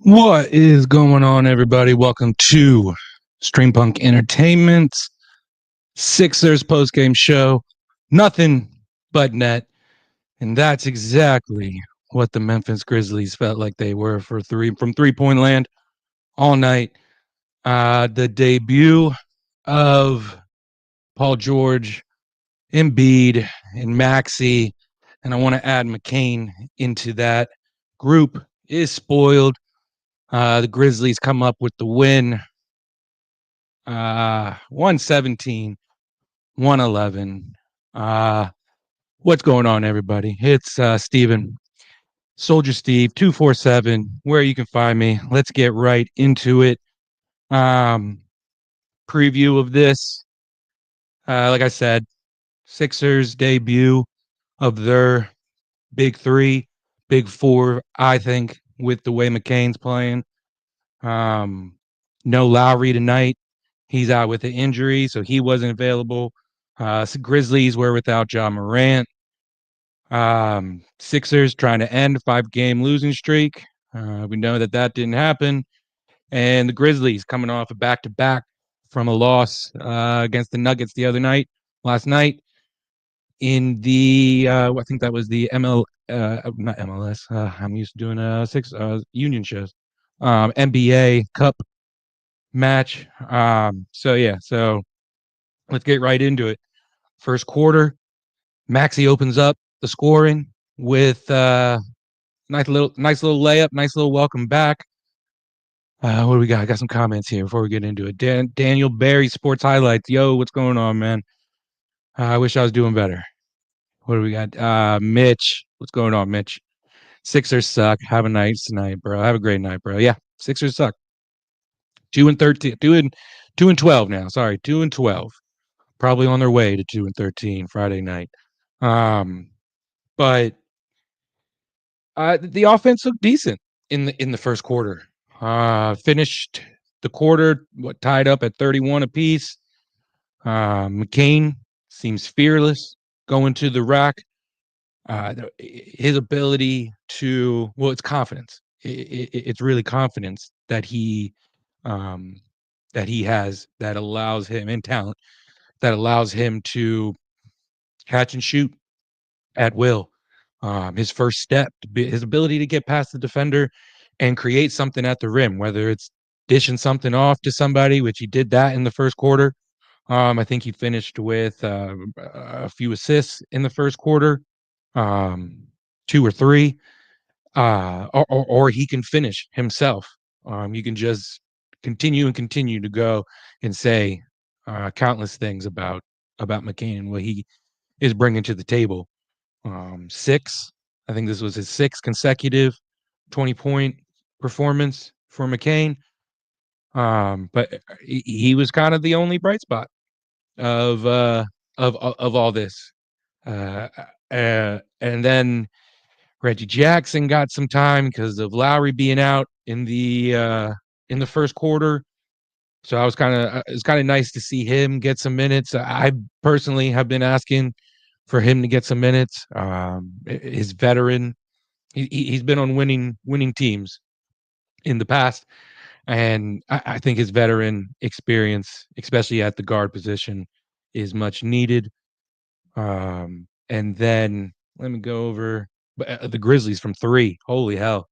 What is going on, everybody? Welcome to StreamPunk Entertainment's Sixers postgame show. Nothing but net, and that's exactly what the Memphis Grizzlies felt like they were from 3-point land all night. The debut of Paul George, Embiid, and Maxey, and I want to add McCain into that group, is spoiled. The Grizzlies come up with the win, 117, 111. What's going on, everybody? It's Steven, Soldier Steve, 247, where you can find me. Let's get right into it. Preview of this. Like I said, Sixers debut of their big three, big four, I think, with the way McCain's playing. No Lowry tonight. He's out with an injury, so he wasn't available. Grizzlies were without Ja Morant. Sixers trying to end a 5-game losing streak. We know that didn't happen. And the Grizzlies coming off a back-to-back from a loss against the Nuggets last night in the, I think that was the not MLS. I'm used to doing six union shows. NBA Cup match. So let's get right into it. First quarter, Maxey opens up the scoring with nice little layup, nice little welcome back. What do we got? I got some comments here before we get into it. Daniel Barry Sports Highlights. Yo, what's going on, man? I wish I was doing better. What do we got? Mitch, what's going on, Mitch? Sixers suck. Have a nice night, bro. Have a great night, bro. Yeah, Sixers suck. 2-13, 2-12 now. Sorry, 2-12. Probably on their way to 2-13 Friday night. But the offense looked decent in the first quarter. Finished the quarter tied up at 31 apiece. McCain seems fearless going to the rack. His ability to it's confidence. It's really confidence that he has that allows him, and talent that allows him to catch and shoot at will. His first step, his ability to get past the defender and create something at the rim, whether it's dishing something off to somebody, which he did that in the first quarter. I think he finished with a few assists in the first quarter, 2 or 3, or he can finish himself. You can just continue to go and say countless things about McCain and what he is bringing to the table. 6, I think this was his 6th consecutive 20-point performance for McCain. But he was kind of the only bright spot of all this. And then Reggie Jackson got some time because of Lowry being out in the first quarter. So it's kind of nice to see him get some minutes. I personally have been asking for him to get some minutes. His veteran, he's been on winning teams in the past, and I think his veteran experience, especially at the guard position, is much needed. And then let me go over the Grizzlies from 3. Holy hell,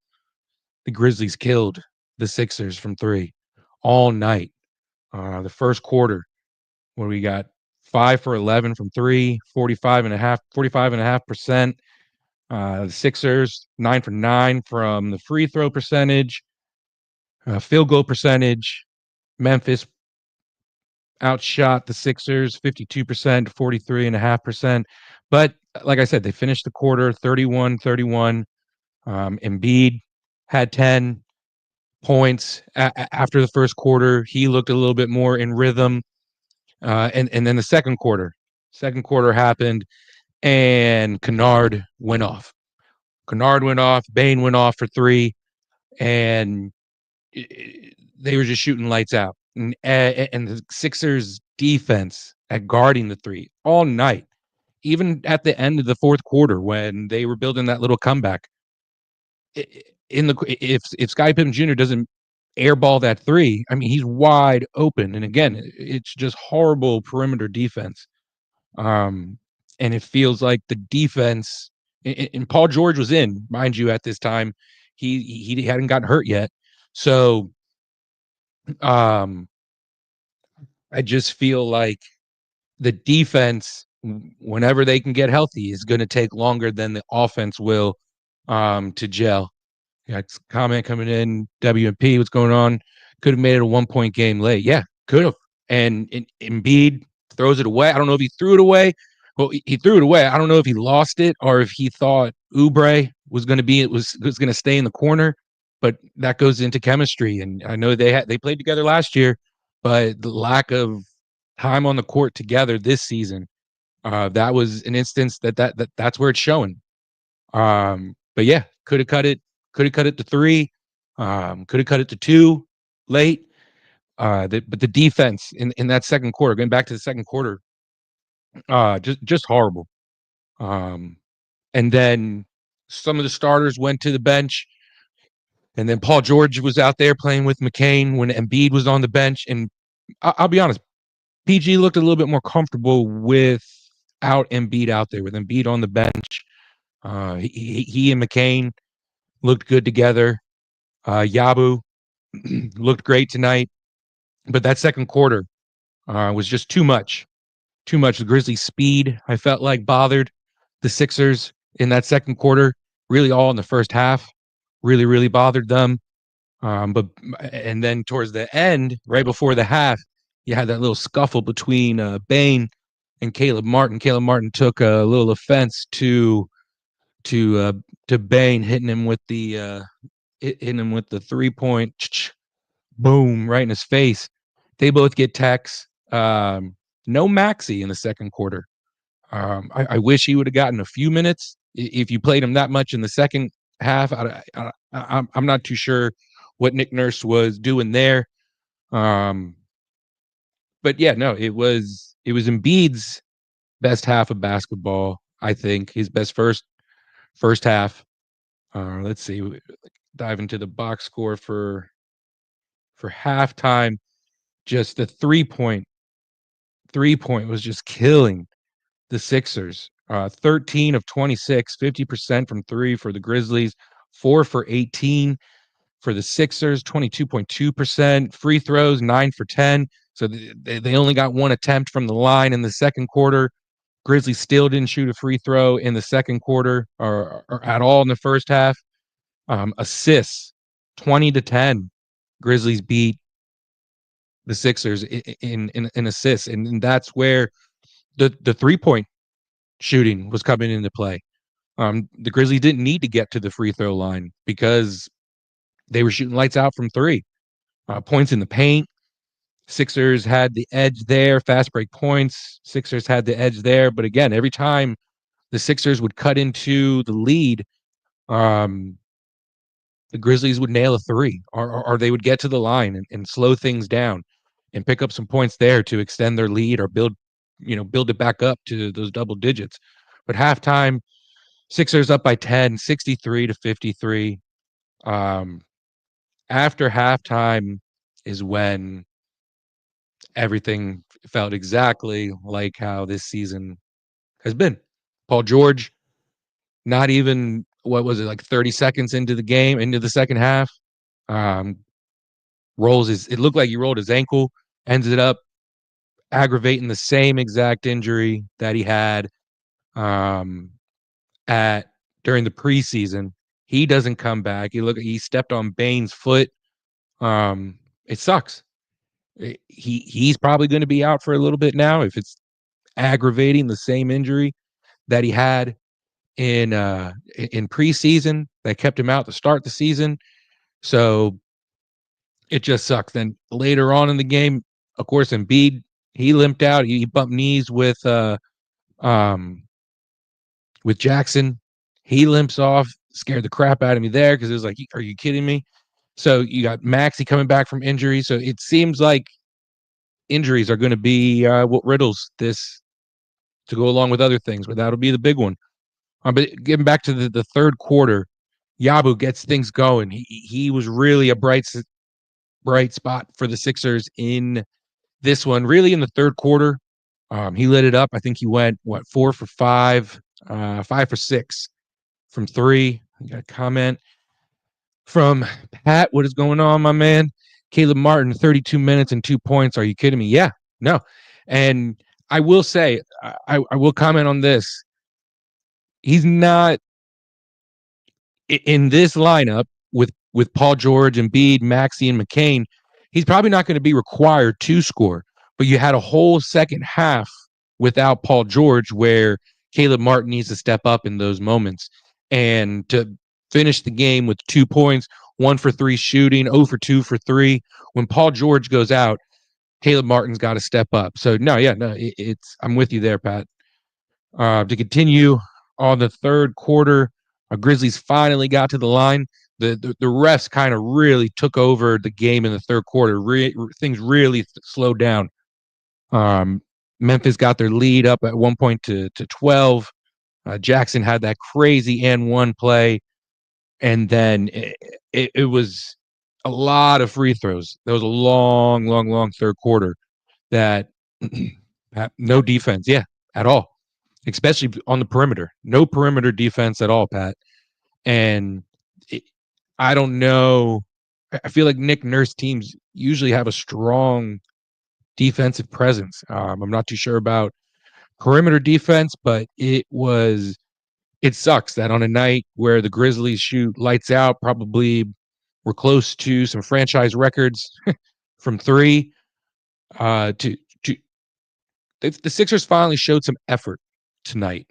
the Grizzlies killed the Sixers from 3 all night. The first quarter, where we got 5 for 11 from 3, 45.5%. The Sixers 9 for 9 from the free throw percentage, field goal percentage. Memphis outshot the Sixers 52% to 43.5%. But like I said, they finished the quarter 31-31. Embiid had 10 points after the first quarter. He looked a little bit more in rhythm. And then the second quarter happened, and Kennard went off. Bane went off for 3, and they were just shooting lights out. And the Sixers defense at guarding the 3 all night, even at the end of the fourth quarter when they were building that little comeback, if Scottie Pippen Jr. doesn't airball that three, I mean, he's wide open. And again, it's just horrible perimeter defense. Um, and it feels like the defense, and Paul George was in, mind you, at this time. He hadn't gotten hurt yet. So um, I just feel like the defense, whenever they can get healthy, is going to take longer than the offense will to gel. Yeah, comment coming in. WMP, what's going on? Could have made it a 1-point game late. Yeah, could have. And Embiid throws it away. I don't know if he threw it away. Well, he threw it away. I don't know if he lost it or if he thought Oubre was going to stay in the corner. But that goes into chemistry. And I know they played together last year, but the lack of time on the court together this season, that was an instance that's where it's showing. But yeah, could have cut it to 3, could have cut it to 2 late. But the defense in that second quarter, going back to the second quarter, just horrible. And then some of the starters went to the bench, and then Paul George was out there playing with McCain when Embiid was on the bench. And I'll be honest, PG looked a little bit more comfortable without Embiid out there, with Embiid on the bench. He and McCain looked good together. Yabu looked great tonight, but that second quarter was just too much. Too much. The Grizzlies' speed, I felt like, bothered the Sixers in that second quarter. Really, all in the first half, really, really bothered them. And then towards the end, right before the half, you had that little scuffle between Bane and Caleb Martin. Caleb Martin took a little offense to Bane, hitting him with the 3-point boom right in his face. They both get techs. No Maxey in the second quarter. I wish he would have gotten a few minutes. If you played him that much in the second half, I'm not too sure what Nick Nurse was doing there. But yeah, no, it was Embiid's best half of basketball. I think his best first half. Let's see, dive into the box score for halftime. Just the 3-point was just killing the Sixers. 13 of 26, 50% from 3 for the Grizzlies, 4 for 18 for the Sixers, 22.2%. Free throws, 9 for 10. So they only got one attempt from the line in the second quarter. Grizzlies still didn't shoot a free throw in the second quarter or at all in the first half. Assists, 20-10. Grizzlies beat the Sixers in assists, and that's where the 3-point shooting was coming into play. The Grizzlies didn't need to get to the free throw line because they were shooting lights out from 3. Points in the paint, Sixers had the edge there. Fast break points, Sixers had the edge there. But again, every time the Sixers would cut into the lead, the Grizzlies would nail a 3, or they would get to the line and slow things down and pick up some points there to extend their lead or build it back up to those double digits. But halftime, Sixers up by 10, 63-53. After halftime is when everything felt exactly like how this season has been. Paul George, not even, what was it, like 30 seconds into the second half, it looked like he rolled his ankle, ended up aggravating the same exact injury that he had during the preseason. He doesn't come back. He stepped on Bane's foot. It sucks. He's probably going to be out for a little bit now if it's aggravating the same injury that he had in preseason that kept him out to start the season. So it just sucks. Then later on in the game, of course, Embiid, he limped out. He bumped knees with Jackson. He limps off, scared the crap out of me there because it was like, are you kidding me? So you got Maxey coming back from injury. So it seems like injuries are going to be what riddles this, to go along with other things, but that'll be the big one. But getting back to the third quarter, Yabu gets things going. He was really a bright spot for the Sixers in this one, really in the third quarter. He lit it up. I think he went, 4 for 5, 5 for 6 from three. I got a comment from Pat. What is going on, my man? Caleb Martin, 32 minutes and 2 points. Are you kidding me? Yeah, no. And I will say, I will comment on this. He's not in this lineup with Paul George, Embiid, Maxey, and McCain. He's probably not going to be required to score. But you had a whole second half without Paul George where Caleb Martin needs to step up in those moments. And to finish the game with 2 points, 1 for 3 shooting, 0 for 2 for 3. When Paul George goes out, Caleb Martin's got to step up. So I'm with you there, Pat. To continue on the third quarter, Grizzlies finally got to the line. The refs kind of really took over the game in the third quarter. Things really slowed down. Memphis got their lead up at 1 point to 12. Jackson had that crazy and one play, and then it was a lot of free throws. There was a long third quarter that no defense, at all, especially on the perimeter. No perimeter defense at all, Pat. And I don't know. I feel like Nick Nurse teams usually have a strong defensive presence. I'm not too sure about perimeter defense, but it sucks that on a night where the Grizzlies shoot lights out, probably we're close to some franchise records from three, to the Sixers finally showed some effort tonight.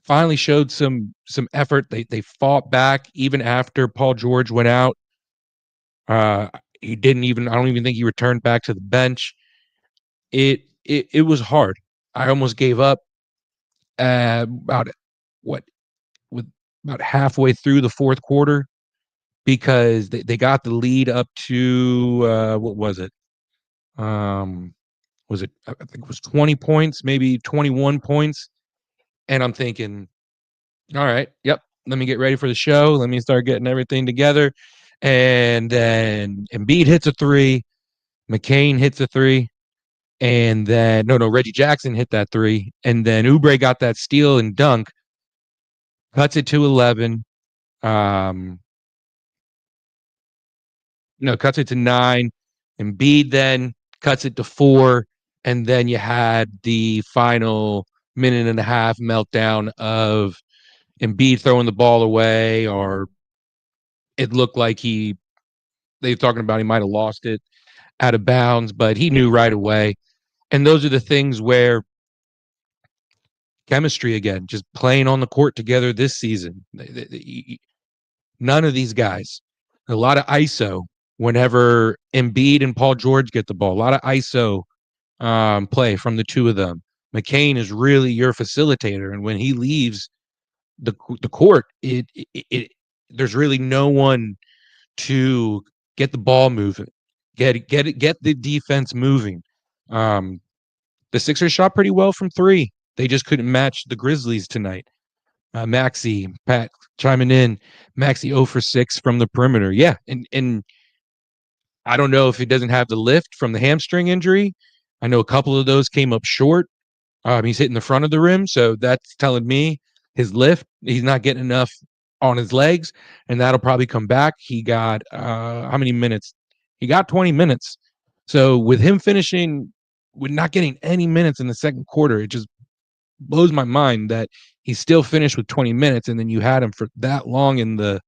Finally showed some effort. They fought back even after Paul George went out. He didn't even. I don't even think he returned back to the bench. It was hard. I almost gave up about about halfway through the fourth quarter because they got the lead up to what was it? Was it? I think it was 20 points, maybe 21 points, and I'm thinking, all right, yep. Let me get ready for the show. Let me start getting everything together. And then Embiid hits a three. McCain hits a three. And then, Reggie Jackson hit that three. And then Oubre got that steal and dunk. Cuts it to 11. Cuts it to 9. Embiid then cuts it to 4. And then you had the final minute and a half meltdown of Embiid throwing the ball away, or it looked like they were talking about he might have lost it out of bounds, but he knew right away. And those are the things where chemistry again, just playing on the court together this season. None of these guys, a lot of ISO whenever Embiid and Paul George get the ball, a lot of ISO play from the two of them. McCain is really your facilitator, and when he leaves the court, there's really no one to get the ball moving, get the defense moving. The Sixers shot pretty well from three. They just couldn't match the Grizzlies tonight. Maxey, Pat chiming in. Maxey 0 for 6 from the perimeter. Yeah, and I don't know if he doesn't have the lift from the hamstring injury. I know a couple of those came up short. He's hitting the front of the rim, so that's telling me his lift, he's not getting enough on his legs, and that'll probably come back. He got how many minutes? He got 20 minutes. So with him finishing with not getting any minutes in the second quarter, it just blows my mind that he still finished with 20 minutes, and then you had him for that long in the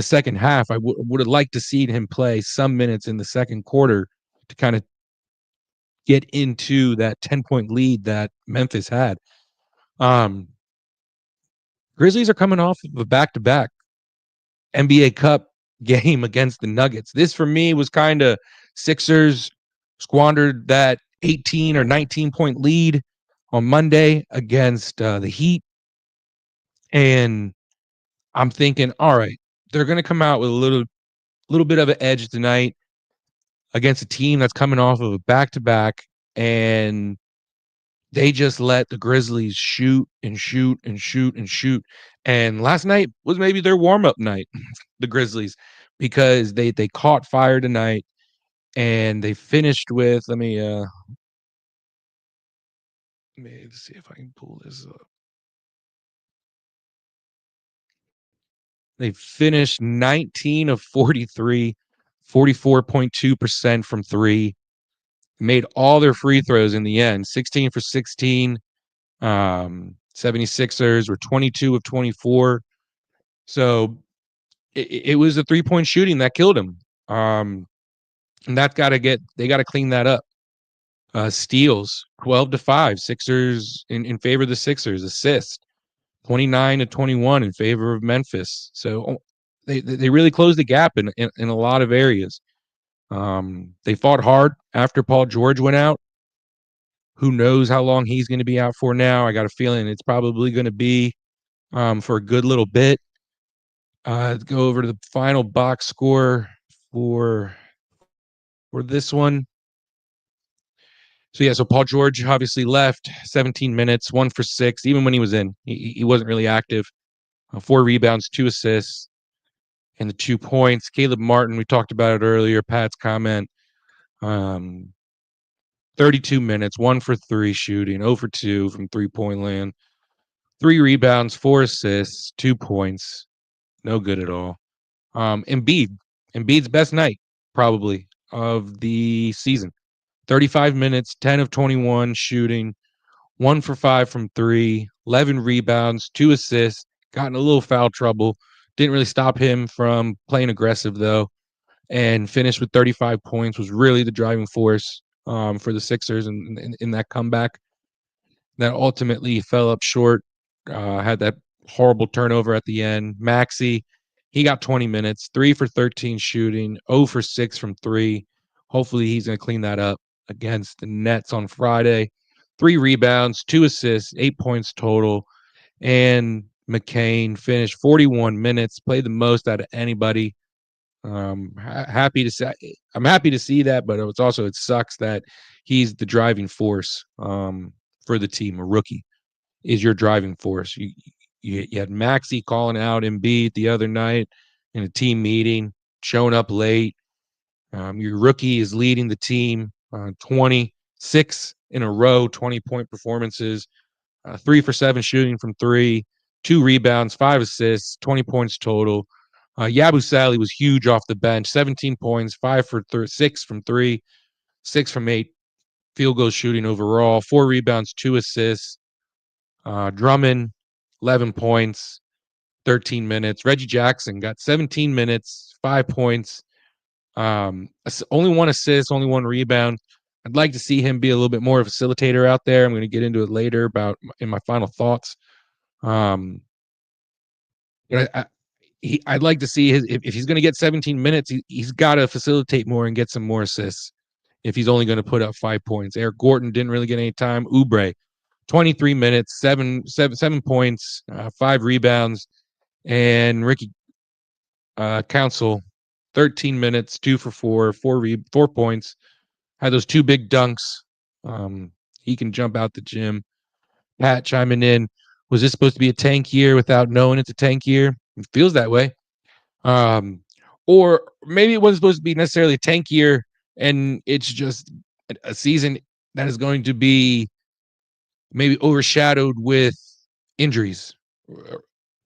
second half. I would have liked to see him play some minutes in the second quarter to kind of get into that 10-point lead that Memphis had. Grizzlies are coming off of a back-to-back NBA Cup game against the Nuggets. This, for me, was kind of Sixers squandered that 18 or 19-point lead on Monday against the Heat. And I'm thinking, all right, they're going to come out with a little bit of an edge tonight against a team that's coming off of a back-to-back, and They just let the Grizzlies shoot and shoot and shoot and shoot. And last night was maybe their warm-up night, the Grizzlies, because they caught fire tonight and they finished with let me see if I can pull this up. They finished 19 of 43, 44.2% from three. Made all their free throws in the end, 16 for 16. 76ers were 22 of 24. So it was the 3-point shooting that killed him. And they got to clean that up. Steals 12 to 5, Sixers in favor of the Sixers. Assist 29 to 21 in favor of Memphis. So they really closed the gap in a lot of areas. They fought hard after Paul George went out. Who knows how long he's going to be out for now? I got a feeling it's probably going to be for a good little bit. Go over to the final box score for this one. So Paul George obviously left 17 minutes, 1 for 6. Even when he was in, he wasn't really active. 4 rebounds, 2 assists, and the 2 points. Caleb Martin, we talked about it earlier. Pat's comment. 32 minutes, 1 for 3 shooting, 0 for 2 from 3-point land. 3 rebounds, 4 assists, 2 points. No good at all. Embiid's best night probably of the season. 35 minutes, 10 of 21 shooting, 1 for 5 from 3, 11 rebounds, 2 assists, got in a little foul trouble. Didn't really stop him from playing aggressive, though, and finished with 35 points, was really the driving force for the Sixers in that comeback. That ultimately fell up short, had that horrible turnover at the end. Maxey, he got 20 minutes, 3 for 13 shooting, 0 for 6 from 3. Hopefully he's going to clean that up against the Nets on Friday. 3 rebounds, 2 assists, 8 points total. And McCain finished 41 minutes, played the most out of anybody. Happy to say I'm happy to see that, but it sucks that he's the driving force for the team. A rookie is your driving force. You had Maxey calling out Embiid the other night in a team meeting, showing up late. Your rookie is leading the team, 26 in a row, 20-point performances, 3 for 7 shooting from 3, 2 rebounds, 5 assists, 20 points total. Yabusele was huge off the bench, 17 points, 5 for 6 from 3, 6 from 8 field goal shooting overall, 4 rebounds, 2 assists. Drummond, 11 points, 13 minutes. Reggie Jackson got 17 minutes, 5 points, only 1 assist, only 1 rebound. I'd like to see him be a little bit more of a facilitator out there. I'm going to get into it later in my final thoughts. But I'd like to see if he's going to get 17 minutes, he's got to facilitate more and get some more assists if he's only going to put up 5 points. Eric Gordon didn't really get any time. Oubre, 23 minutes, 7 points, 5 rebounds. And Ricky Council, 13 minutes, 2 for 4, 4 points. Had those 2 big dunks. He can jump out the gym. Pat chiming in. Was this supposed to be a tank year without knowing it's a tank year? It feels that way. Or maybe it wasn't supposed to be necessarily a tank year, and it's just a season that is going to be maybe overshadowed with injuries.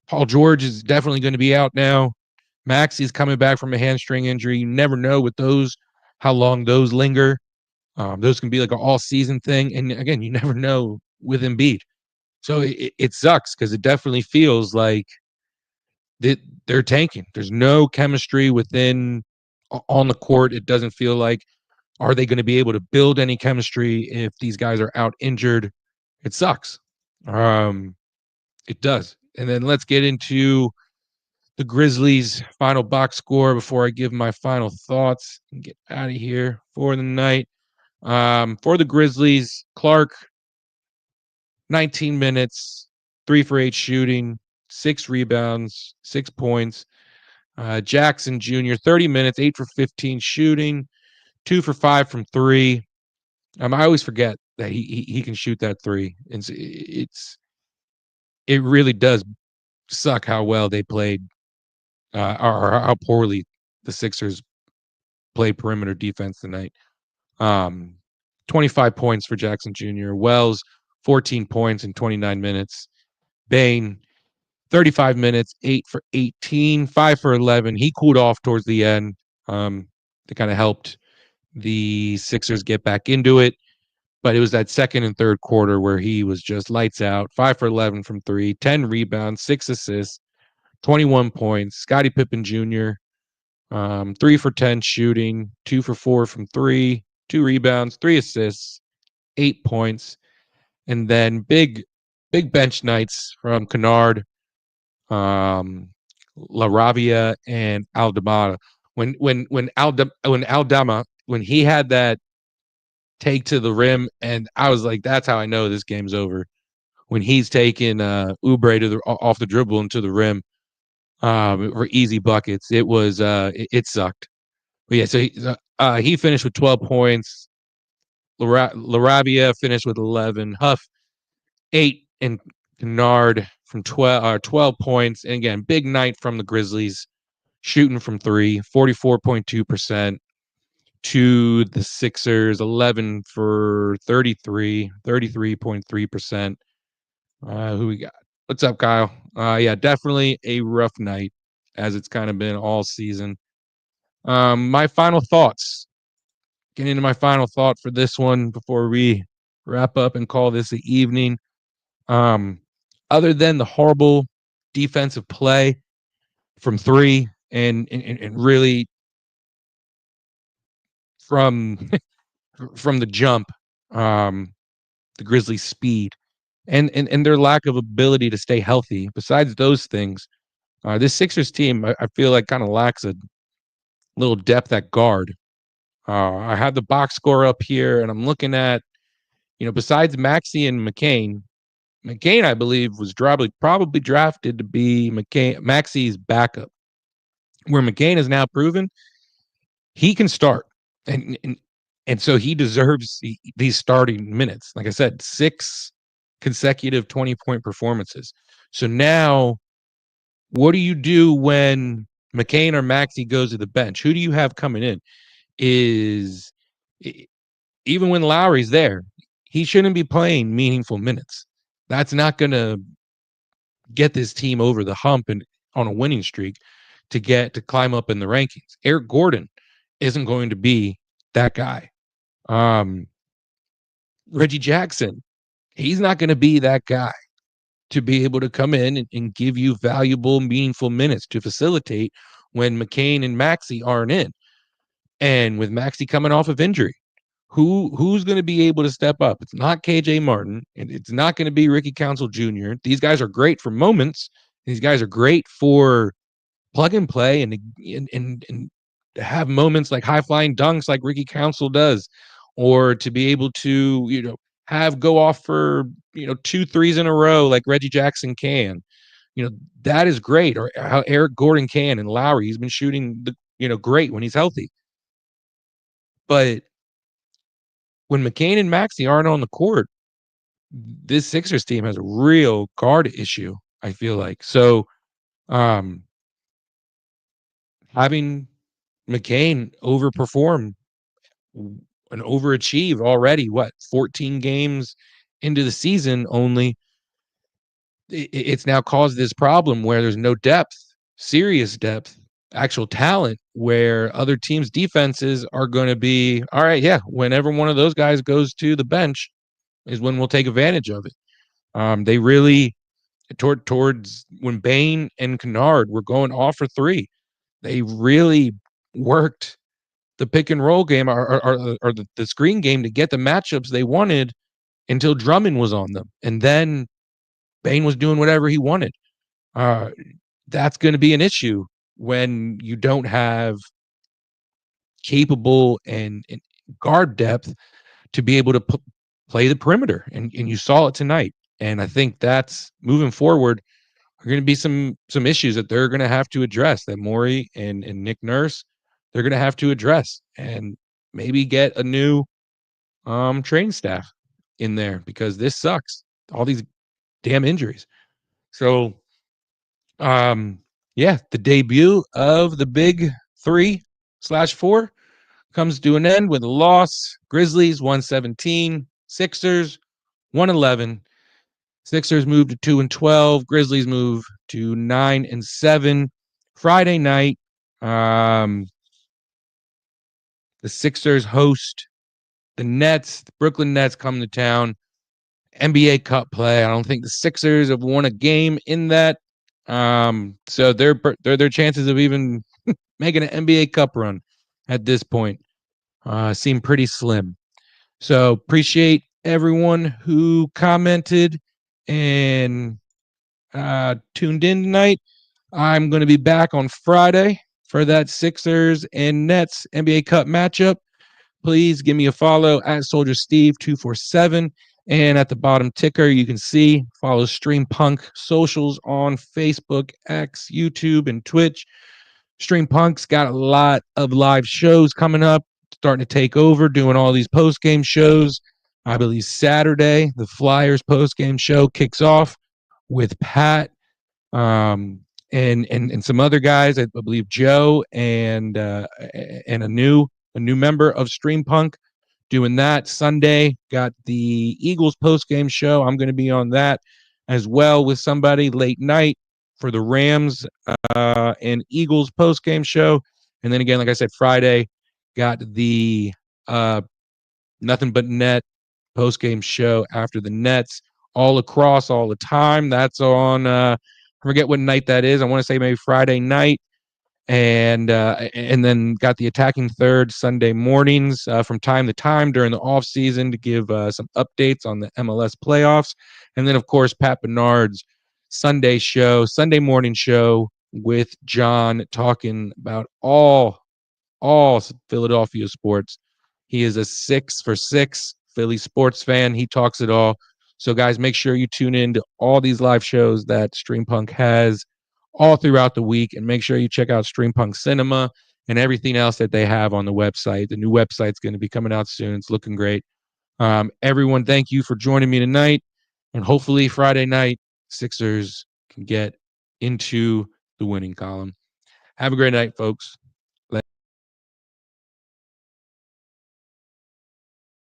Paul George is definitely going to be out now. Maxey's coming back from a hamstring injury. You never know with those, how long those linger. Those can be like an all-season thing. And again, you never know with Embiid. So it sucks because it definitely feels like they're tanking. There's no chemistry on the court. It doesn't feel like, are they going to be able to build any chemistry if these guys are out injured? It sucks. It does. And then let's get into the Grizzlies' final box score before I give my final thoughts and get out of here for the night. For the Grizzlies, Clark, 19 minutes, 3 for 8 shooting, 6 rebounds, 6 points. Jackson Jr., 30 minutes, 8 for 15 shooting, 2 for 5 from 3. I always forget that he can shoot that three. And it really does suck how well they played, or how poorly the Sixers played perimeter defense tonight. Um, 25 points for Jackson Jr. Wells, 14 points in 29 minutes. Bane, 35 minutes, 8 for 18, 5 for 11. He cooled off towards the end. They kind of helped the Sixers get back into it. But it was that second and third quarter where he was just lights out. 5 for 11 from three, 10 rebounds, 6 assists, 21 points. Scottie Pippen Jr., 3 for 10 shooting, 2 for 4 from three, 2 rebounds, 3 assists, 8 points. And then big bench nights from Kennard, LaRavia, and Aldama. When Aldama, when he had that take to the rim, and I was like, that's how I know this game's over. When he's taking Oubre to off the dribble into the rim, for easy buckets, it sucked. But yeah, so he finished with 12 points. LaRabia finished with 11. Huff 8, and Kennard from 12 points. And again, big night from the Grizzlies, shooting from three, 44.2%. To the Sixers, 11 for 33, 33.3%. Who we got? What's up, Kyle? Yeah, definitely a rough night, as it's kind of been all season. My final thoughts. Getting into my final thought for this one before we wrap up and call this the evening. Other than the horrible defensive play from three, and really from the jump, the Grizzlies' speed and their lack of ability to stay healthy. Besides those things, this Sixers team, I feel like, kind of lacks a little depth at guard. I have the box score up here, and I'm looking at, besides Maxey and McCain, I believe, was probably drafted to be Maxey's backup, where McCain has now proven he can start, and so he deserves these starting minutes. Like I said, 6 consecutive 20-point performances. So now, what do you do when McCain or Maxey goes to the bench? Who do you have coming in? Even when Lowry's there, he shouldn't be playing meaningful minutes. That's not going to get this team over the hump and on a winning streak to climb up in the rankings. Eric Gordon isn't going to be that guy. Reggie Jackson, he's not going to be that guy to be able to come in and give you valuable, meaningful minutes to facilitate when McCain and Maxey aren't in. And with Maxey coming off of injury, who's going to be able to step up? It's not KJ Martin, and it's not going to be Ricky Council Jr. These guys are great for moments. These guys are great for plug and play and to have moments like high flying dunks like Ricky Council does, or to be able to, have go off for, 2 threes in a row like Reggie Jackson can. That is great. Or how Eric Gordon can, and Lowry, he's been shooting great when he's healthy. But when McCain and Maxey aren't on the court, this Sixers team has a real guard issue, I feel like. So having McCain overperform and overachieve already, 14 games into the season only, it's now caused this problem where there's no depth, serious depth, actual talent, where other teams' defenses are going to be, all right, yeah, whenever one of those guys goes to the bench is when we'll take advantage of it. They really, towards when Bane and Kennard were going off for three, they really worked the pick and roll game or the screen game to get the matchups they wanted until Drummond was on them. And then Bane was doing whatever he wanted. That's going to be an issue when you don't have capable and guard depth to be able to play the perimeter. And you saw it tonight. And I think that's moving forward are going to be some issues that they're going to have to address, that Morey and Nick Nurse, they're going to have to address, and maybe get a new training staff in there because this sucks. All these damn injuries. So, yeah, the debut of the big 3/4 comes to an end with a loss. Grizzlies 117, Sixers 111. Sixers move to 2-12. Grizzlies move to 9-7. Friday night, the Sixers host the Nets. The Brooklyn Nets come to town. NBA Cup play. I don't think the Sixers have won a game in that. So their chances of even making an NBA Cup run at this point seem pretty slim. So appreciate everyone who commented and tuned in tonight. I'm going to be back on Friday for that Sixers and Nets NBA Cup matchup. Please give me a follow at Soldier Steve 247. And at the bottom ticker, you can see follow StreamPunk socials on Facebook, X, YouTube, and Twitch. StreamPunk's got a lot of live shows coming up, starting to take over, doing all these post-game shows. I believe Saturday, the Flyers post-game show kicks off with Pat and some other guys. I believe Joe and a new member of StreamPunk doing that. Sunday, got the Eagles post-game show. I'm going to be on that as well with somebody late night for the Rams and Eagles post-game show. And then again, like I said, Friday, got the Nothing But Net post-game show after the Nets all across all the time. That's on, I forget what night that is. I want to say maybe Friday night. And then got the Attacking Third Sunday mornings from time to time during the off season to give some updates on the MLS playoffs, and then of course Pat Bernard's Sunday morning show with John talking about all Philadelphia sports. He is a 6 for 6 Philly sports fan. He talks it all. So guys, make sure you tune in to all these live shows that StreamPunk has all throughout the week, and make sure you check out StreamPunk Cinema and everything else that they have on the website. The new website's going to be coming out soon. It's looking great. Everyone, thank you for joining me tonight, and hopefully Friday night Sixers can get into the winning column. Have a great night, folks.